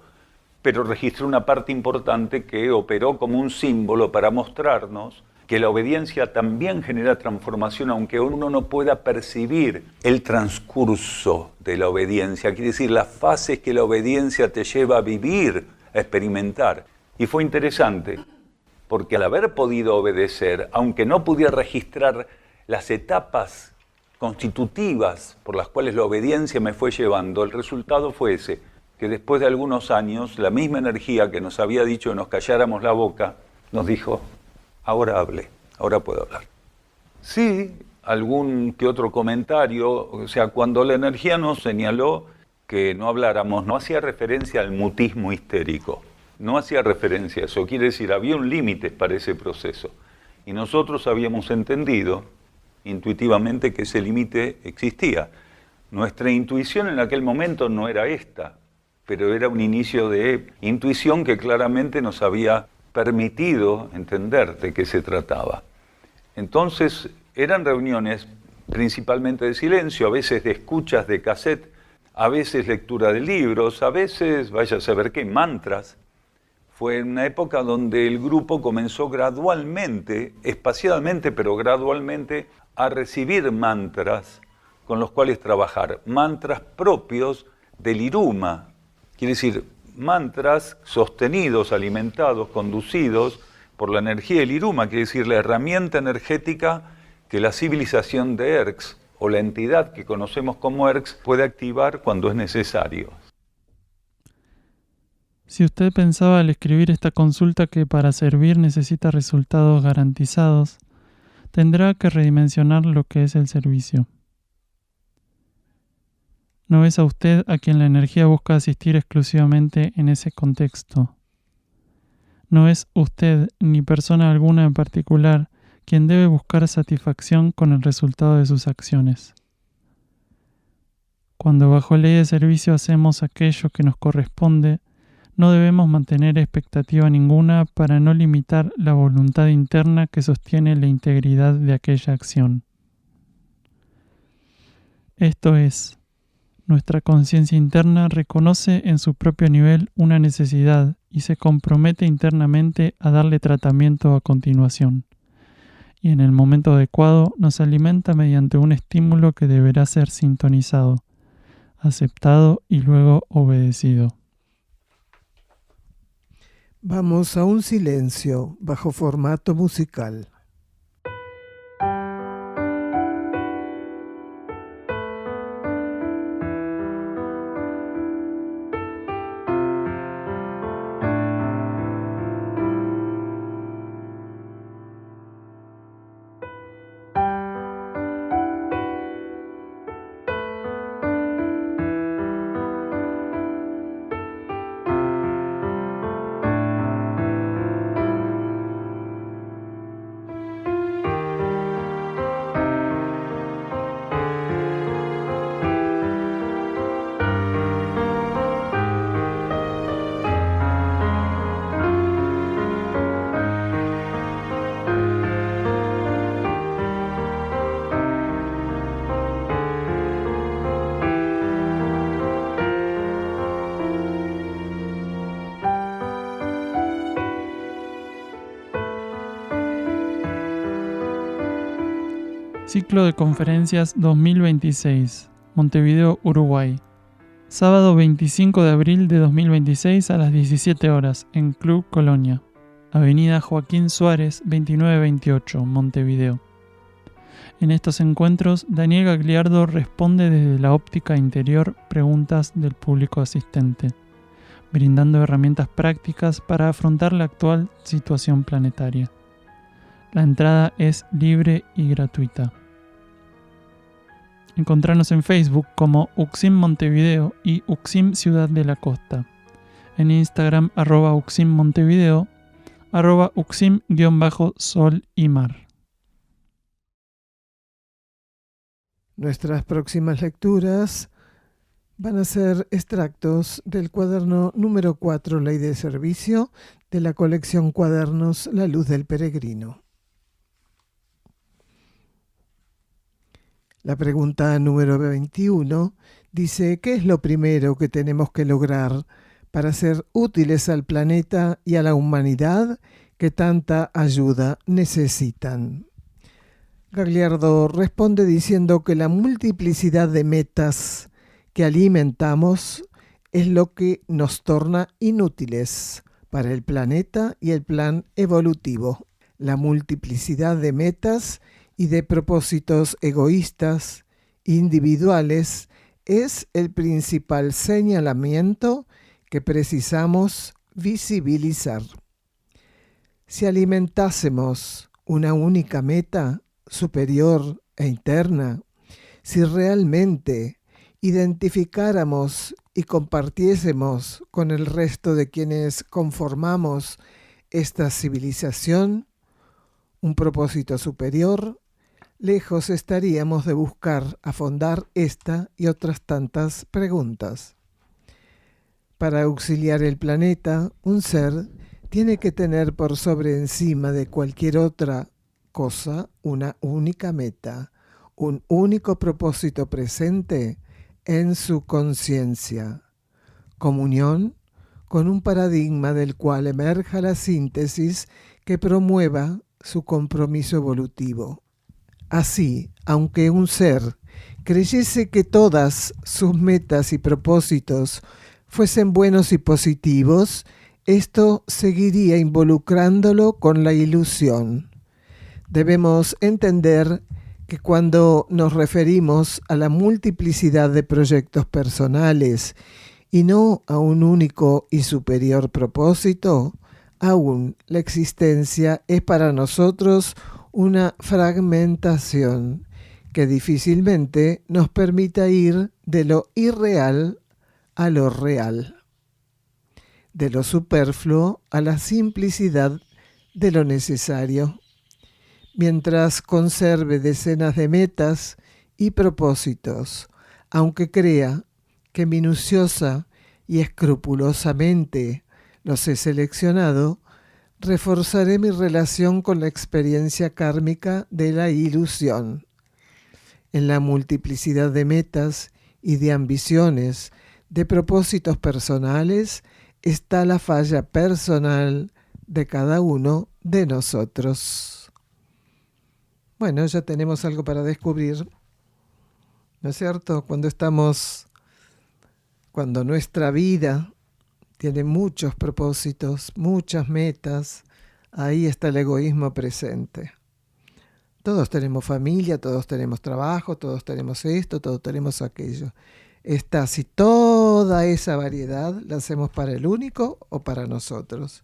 pero registró una parte importante que operó como un símbolo para mostrarnos que la obediencia también genera transformación, aunque uno no pueda percibir el transcurso de la obediencia, quiere decir las fases que la obediencia te lleva a vivir, a experimentar. Y fue interesante, porque al haber podido obedecer, aunque no pudiera registrar las etapas constitutivas por las cuales la obediencia me fue llevando, el resultado fue ese, que después de algunos años, la misma energía que nos había dicho que nos calláramos la boca, nos dijo, ahora hable, ahora puedo hablar. Sí, algún que otro comentario, o sea, cuando la energía nos señaló que no habláramos, no hacía referencia al mutismo histérico, no hacía referencia a eso, quiere decir, había un límite para ese proceso. Y nosotros habíamos entendido intuitivamente que ese límite existía. Nuestra intuición en aquel momento no era esta, pero era un inicio de intuición que claramente nos había permitido entender de qué se trataba. Entonces, eran reuniones principalmente de silencio, a veces de escuchas de cassette, a veces lectura de libros, a veces, vaya a saber qué, mantras. Fue una época donde el grupo comenzó gradualmente, espaciadamente, pero gradualmente, a recibir mantras con los cuales trabajar. Mantras propios del Iruma, quiere decir, mantras sostenidos, alimentados, conducidos por la energía del Iruma, quiere decir, la herramienta energética que la civilización de Erx, o la entidad que conocemos como Erx, puede activar cuando es necesario. Si usted pensaba al escribir esta consulta que para servir necesita resultados garantizados, tendrá que redimensionar lo que es el servicio. No es a usted a quien la energía busca asistir exclusivamente en ese contexto. No es usted ni persona alguna en particular quien debe buscar satisfacción con el resultado de sus acciones. Cuando bajo ley de servicio hacemos aquello que nos corresponde, no debemos mantener expectativa ninguna para no limitar la voluntad interna que sostiene la integridad de aquella acción. Esto es, nuestra conciencia interna reconoce en su propio nivel una necesidad y se compromete internamente a darle tratamiento a continuación. Y en el momento adecuado nos alimenta mediante un estímulo que deberá ser sintonizado, aceptado y luego obedecido. Vamos a un silencio bajo formato musical. Ciclo de Conferencias 2026, Montevideo, Uruguay. Sábado 25 de abril de 2026 a las 17 horas, en Club Colonia. Avenida Joaquín Suárez, 2928, Montevideo. En estos encuentros, Daniel Gagliardo responde desde la óptica interior preguntas del público asistente, brindando herramientas prácticas para afrontar la actual situación planetaria. La entrada es libre y gratuita. Encontrarnos en Facebook como Uxim Montevideo y Uxim Ciudad de la Costa. En Instagram @Uxim Montevideo, @Uxim_Sol y Mar. Nuestras próximas lecturas van a ser extractos del cuaderno número 4, Ley de Servicio, de la colección Cuadernos La Luz del Peregrino. La pregunta número 21 dice: ¿qué es lo primero que tenemos que lograr para ser útiles al planeta y a la humanidad que tanta ayuda necesitan? Gagliardo responde diciendo que la multiplicidad de metas que alimentamos es lo que nos torna inútiles para el planeta y el plan evolutivo. La multiplicidad de metas y de propósitos egoístas, individuales, es el principal señalamiento que precisamos visibilizar. Si alimentásemos una única meta superior e interna, si realmente identificáramos y compartiésemos con el resto de quienes conformamos esta civilización un propósito superior, lejos estaríamos de buscar afondar esta y otras tantas preguntas. Para auxiliar el planeta, un ser tiene que tener por sobre encima de cualquier otra cosa una única meta, un único propósito presente en su conciencia. Comunión con un paradigma del cual emerja la síntesis que promueva su compromiso evolutivo. Así, aunque un ser creyese que todas sus metas y propósitos fuesen buenos y positivos, esto seguiría involucrándolo con la ilusión. Debemos entender que cuando nos referimos a la multiplicidad de proyectos personales y no a un único y superior propósito, aún la existencia es para nosotros una fragmentación que difícilmente nos permita ir de lo irreal a lo real, de lo superfluo a la simplicidad de lo necesario. Mientras conserve decenas de metas y propósitos, aunque crea que minuciosa y escrupulosamente los he seleccionado, reforzaré mi relación con la experiencia kármica de la ilusión. En la multiplicidad de metas y de ambiciones, de propósitos personales, está la falla personal de cada uno de nosotros. Bueno, ya tenemos algo para descubrir, ¿no es cierto? Cuando nuestra vida tiene muchos propósitos, muchas metas, ahí está el egoísmo presente. Todos tenemos familia, todos tenemos trabajo, todos tenemos esto, todos tenemos aquello. Está si toda esa variedad la hacemos para el único o para nosotros.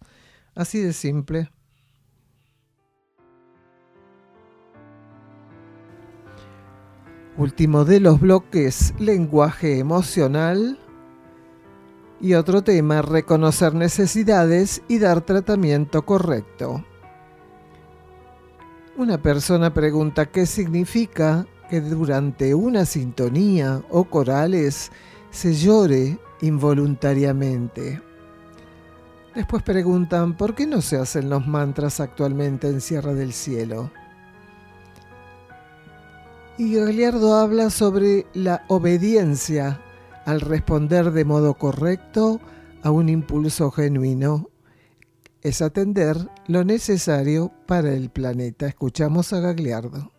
Así de simple. Último de los bloques, lenguaje emocional. Y otro tema, reconocer necesidades y dar tratamiento correcto. Una persona pregunta qué significa que durante una sintonía o corales se llore involuntariamente. Después preguntan por qué no se hacen los mantras actualmente en Sierra del Cielo. Y Gagliardo habla sobre la obediencia al responder de modo correcto a un impulso genuino. Es atender lo necesario para el planeta. Escuchamos a Gagliardo.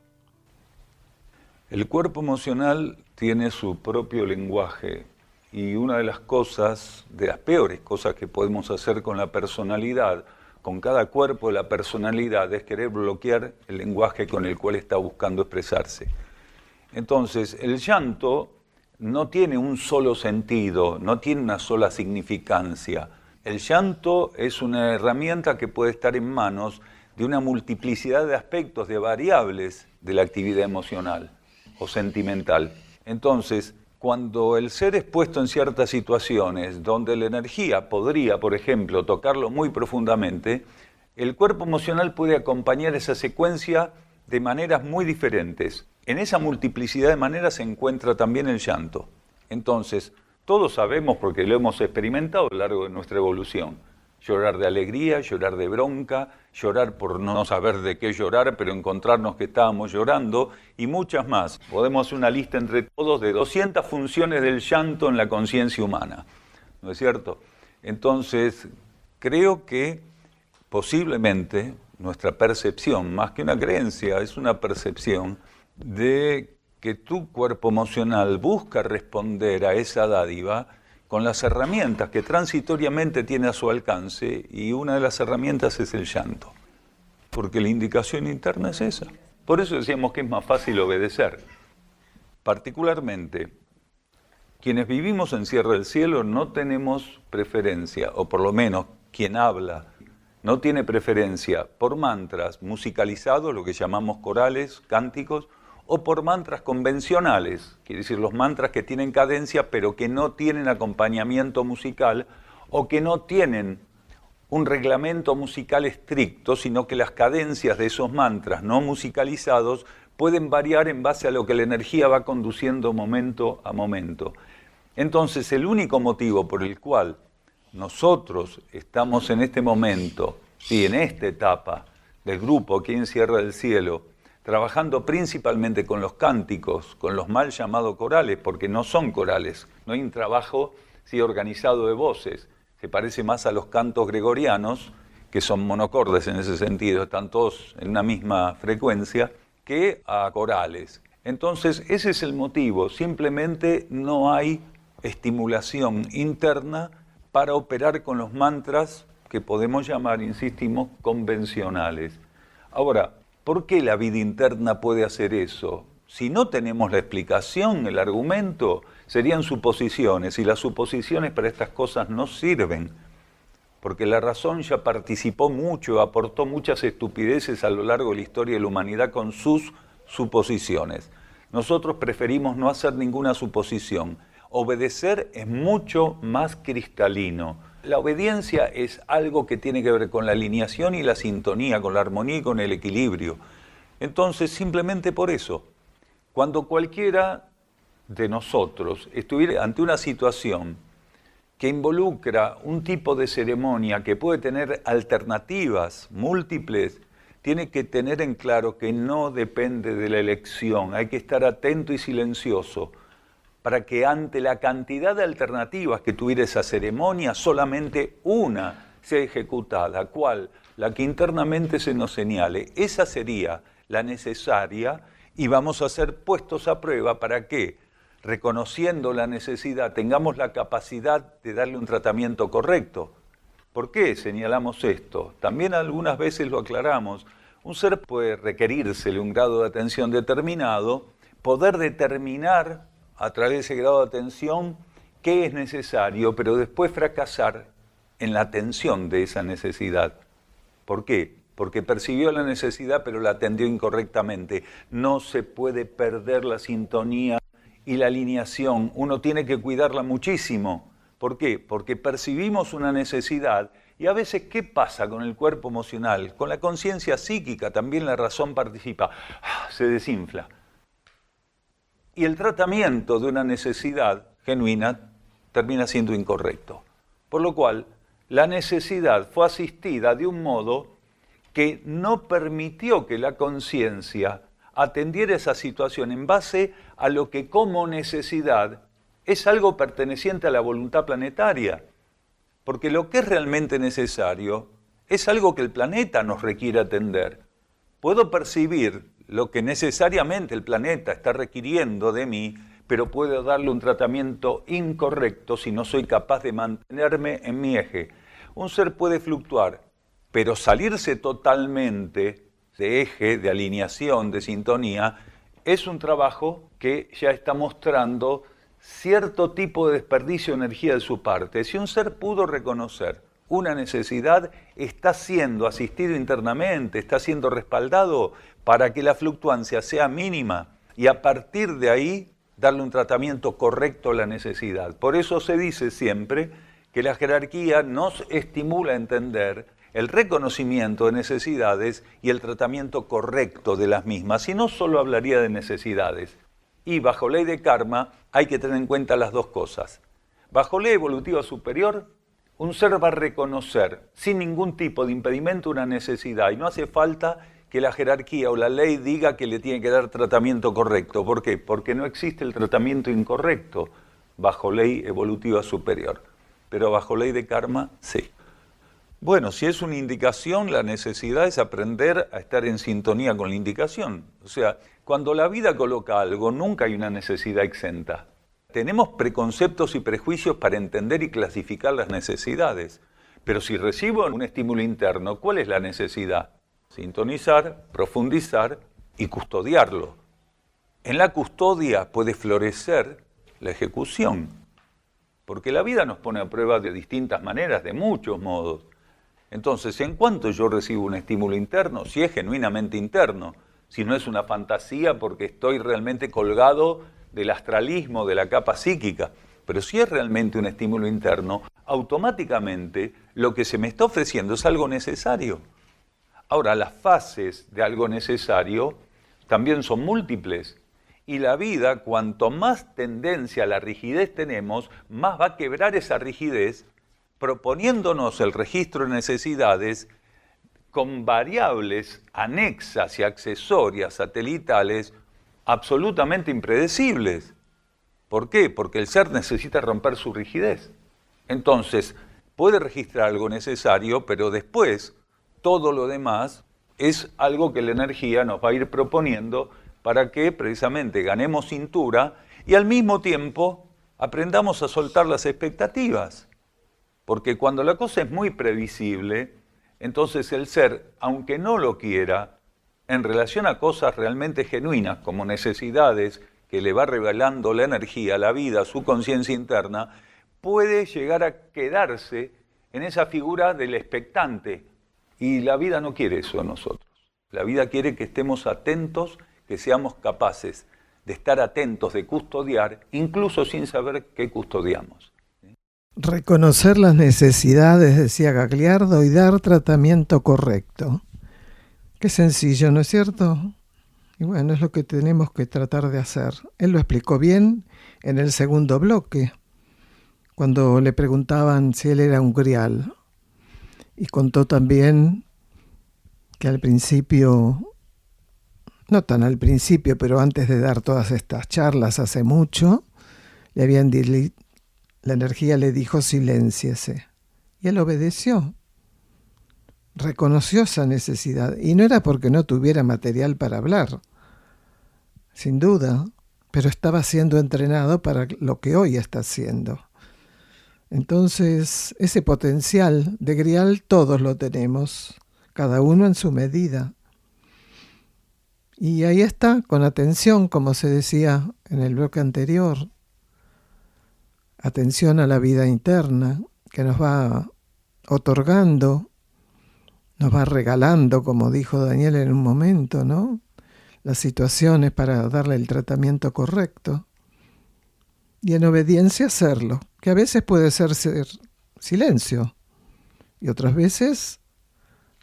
El cuerpo emocional tiene su propio lenguaje y una de las cosas, de las peores cosas que podemos hacer con la personalidad, con cada cuerpo de la personalidad, es querer bloquear el lenguaje con el cual está buscando expresarse. Entonces, el llanto no tiene un solo sentido, no tiene una sola significancia. El llanto es una herramienta que puede estar en manos de una multiplicidad de aspectos, de variables de la actividad emocional o sentimental. Entonces, cuando el ser es puesto en ciertas situaciones donde la energía podría, por ejemplo, tocarlo muy profundamente, el cuerpo emocional puede acompañar esa secuencia de maneras muy diferentes. En esa multiplicidad de maneras se encuentra también el llanto. Entonces, todos sabemos, porque lo hemos experimentado a lo largo de nuestra evolución, llorar de alegría, llorar de bronca, llorar por no saber de qué llorar, pero encontrarnos que estábamos llorando, y muchas más. Podemos hacer una lista entre todos de 200 funciones del llanto en la conciencia humana, ¿no es cierto? Entonces, creo que posiblemente nuestra percepción, más que una creencia, es una percepción de que tu cuerpo emocional busca responder a esa dádiva con las herramientas que transitoriamente tiene a su alcance, y una de las herramientas es el llanto, porque la indicación interna es esa. Por eso decíamos que es más fácil obedecer. Particularmente, quienes vivimos en Sierra del Cielo no tenemos preferencia, o por lo menos quien habla no tiene preferencia por mantras musicalizados, lo que llamamos corales, cánticos, o por mantras convencionales, quiere decir los mantras que tienen cadencia pero que no tienen acompañamiento musical o que no tienen un reglamento musical estricto, sino que las cadencias de esos mantras no musicalizados pueden variar en base a lo que la energía va conduciendo momento a momento. Entonces, el único motivo por el cual nosotros estamos en este momento, sí, en esta etapa del grupo aquí en Sierra del Cielo, trabajando principalmente con los cánticos, con los mal llamados corales, porque no son corales, no hay un trabajo organizado de voces, se parece más a los cantos gregorianos, que son monocordes en ese sentido, están todos en una misma frecuencia, que a corales. Entonces, ese es el motivo, simplemente no hay estimulación interna para operar con los mantras que podemos llamar, insistimos, convencionales. Ahora, ¿por qué la vida interna puede hacer eso? Si no tenemos la explicación, el argumento, serían suposiciones, y las suposiciones para estas cosas no sirven, porque la razón ya participó mucho, aportó muchas estupideces a lo largo de la historia de la humanidad con sus suposiciones. Nosotros preferimos no hacer ninguna suposición. Obedecer es mucho más cristalino. La obediencia es algo que tiene que ver con la alineación y la sintonía, con la armonía y con el equilibrio. Entonces, simplemente por eso, cuando cualquiera de nosotros estuviera ante una situación que involucra un tipo de ceremonia que puede tener alternativas múltiples, tiene que tener en claro que no depende de la elección, hay que estar atento y silencioso para que ante la cantidad de alternativas que tuviera esa ceremonia, solamente una sea ejecutada, ¿cuál? La que internamente se nos señale. Esa sería la necesaria y vamos a ser puestos a prueba para que, reconociendo la necesidad, tengamos la capacidad de darle un tratamiento correcto. ¿Por qué señalamos esto? También algunas veces lo aclaramos. Un ser puede requerírsele un grado de atención determinado, poder determinar a través de ese grado de atención qué es necesario, pero después fracasar en la atención de esa necesidad. ¿Por qué? Porque percibió la necesidad pero la atendió incorrectamente. No se puede perder la sintonía y la alineación, uno tiene que cuidarla muchísimo. ¿Por qué? Porque percibimos una necesidad y a veces, ¿qué pasa con el cuerpo emocional? Con la conciencia psíquica también la razón participa, se desinfla. Y el tratamiento de una necesidad genuina termina siendo incorrecto. Por lo cual, la necesidad fue asistida de un modo que no permitió que la conciencia atendiera esa situación en base a lo que como necesidad es algo perteneciente a la voluntad planetaria. Porque lo que es realmente necesario es algo que el planeta nos requiere atender. Puedo percibir lo que necesariamente el planeta está requiriendo de mí, pero puedo darle un tratamiento incorrecto si no soy capaz de mantenerme en mi eje. Un ser puede fluctuar, pero salirse totalmente de eje, de alineación, de sintonía, es un trabajo que ya está mostrando cierto tipo de desperdicio de energía de su parte. Si un ser pudo reconocer una necesidad, está siendo asistido internamente, está siendo respaldado para que la fluctuancia sea mínima y a partir de ahí darle un tratamiento correcto a la necesidad. Por eso se dice siempre que la jerarquía nos estimula a entender el reconocimiento de necesidades y el tratamiento correcto de las mismas, si no solo hablaría de necesidades. Y bajo ley de karma hay que tener en cuenta las dos cosas. Bajo ley evolutiva superior, un ser va a reconocer sin ningún tipo de impedimento una necesidad y no hace falta que la jerarquía o la ley diga que le tiene que dar tratamiento correcto. ¿Por qué? Porque no existe el tratamiento incorrecto bajo ley evolutiva superior. Pero bajo ley de karma, sí. Bueno, si es una indicación, la necesidad es aprender a estar en sintonía con la indicación. O sea, cuando la vida coloca algo, nunca hay una necesidad exenta. Tenemos preconceptos y prejuicios para entender y clasificar las necesidades. Pero si recibo un estímulo interno, ¿cuál es la necesidad? Sintonizar, profundizar y custodiarlo. En la custodia puede florecer la ejecución. Porque la vida nos pone a prueba de distintas maneras, de muchos modos. Entonces, en cuanto yo recibo un estímulo interno, si es genuinamente interno, si no es una fantasía porque estoy realmente colgado del astralismo, de la capa psíquica, pero si es realmente un estímulo interno, automáticamente lo que se me está ofreciendo es algo necesario. Ahora, las fases de algo necesario también son múltiples. Y la vida, cuanto más tendencia a la rigidez tenemos, más va a quebrar esa rigidez proponiéndonos el registro de necesidades con variables anexas y accesorias satelitales absolutamente impredecibles. ¿Por qué? Porque el ser necesita romper su rigidez. Entonces, puede registrar algo necesario, pero después todo lo demás es algo que la energía nos va a ir proponiendo para que precisamente ganemos cintura y al mismo tiempo aprendamos a soltar las expectativas. Porque cuando la cosa es muy previsible, entonces el ser, aunque no lo quiera, en relación a cosas realmente genuinas, como necesidades que le va revelando la energía, la vida, su conciencia interna, puede llegar a quedarse en esa figura del expectante. Y la vida no quiere eso de nosotros. La vida quiere que estemos atentos, que seamos capaces de estar atentos, de custodiar, incluso sin saber qué custodiamos. Reconocer las necesidades, decía Gagliardo, y dar tratamiento correcto. Qué sencillo, ¿no es cierto? Y bueno, es lo que tenemos que tratar de hacer. Él lo explicó bien en el segundo bloque, cuando le preguntaban si él era un grial. Y contó también que al principio, no tan al principio, pero antes de dar todas estas charlas hace mucho, la energía le dijo silénciese. Y él obedeció. Reconoció esa necesidad. Y no era porque no tuviera material para hablar, sin duda, pero estaba siendo entrenado para lo que hoy está haciendo. Entonces, ese potencial de grial todos lo tenemos, cada uno en su medida. Y ahí está, con atención, como se decía en el bloque anterior, atención a la vida interna que nos va otorgando, nos va regalando, como dijo Daniel en un momento, ¿no? Las situaciones para darle el tratamiento correcto. Y en obediencia hacerlo, que a veces puede ser silencio y otras veces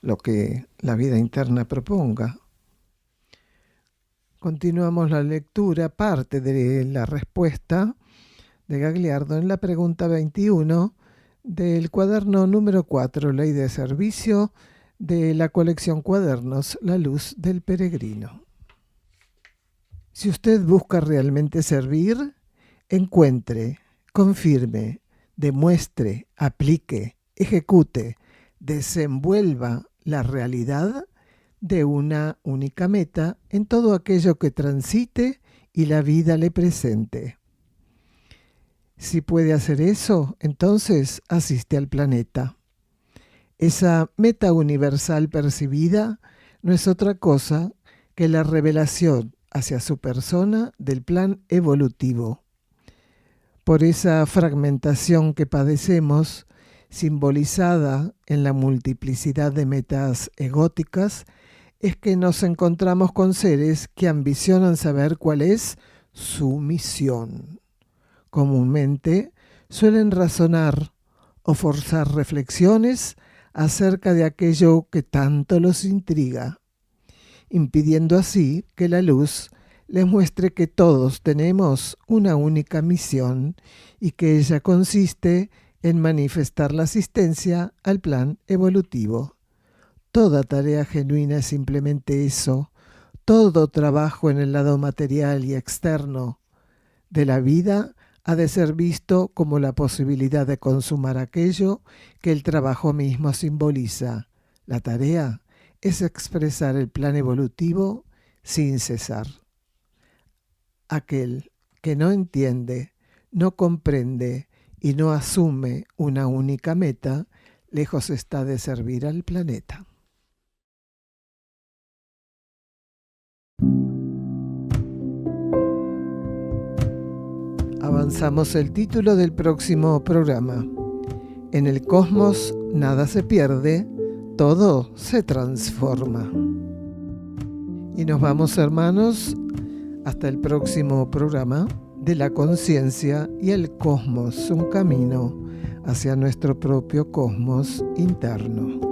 lo que la vida interna proponga. Continuamos la lectura, parte de la respuesta de Gagliardo en la pregunta 21 del cuaderno número 4, Ley de Servicio, de la colección Cuadernos La Luz del Peregrino. Si usted busca realmente servir, encuentre, confirme, demuestre, aplique, ejecute, desenvuelva la realidad de una única meta en todo aquello que transite y la vida le presente. Si puede hacer eso, entonces asiste al planeta. Esa meta universal percibida no es otra cosa que la revelación hacia su persona del plan evolutivo. Por esa fragmentación que padecemos, simbolizada en la multiplicidad de metas egóticas, es que nos encontramos con seres que ambicionan saber cuál es su misión. Comúnmente suelen razonar o forzar reflexiones acerca de aquello que tanto los intriga, impidiendo así que la luz les muestre que todos tenemos una única misión y que ella consiste en manifestar la asistencia al plan evolutivo. Toda tarea genuina es simplemente eso. Todo trabajo en el lado material y externo de la vida ha de ser visto como la posibilidad de consumar aquello que el trabajo mismo simboliza. La tarea es expresar el plan evolutivo sin cesar. Aquel que no entiende, no comprende y no asume una única meta, lejos está de servir al planeta. Avanzamos el título del próximo programa. En el cosmos nada se pierde, todo se transforma. Y nos vamos, hermanos, hasta el próximo programa de la conciencia y el cosmos, un camino hacia nuestro propio cosmos interno.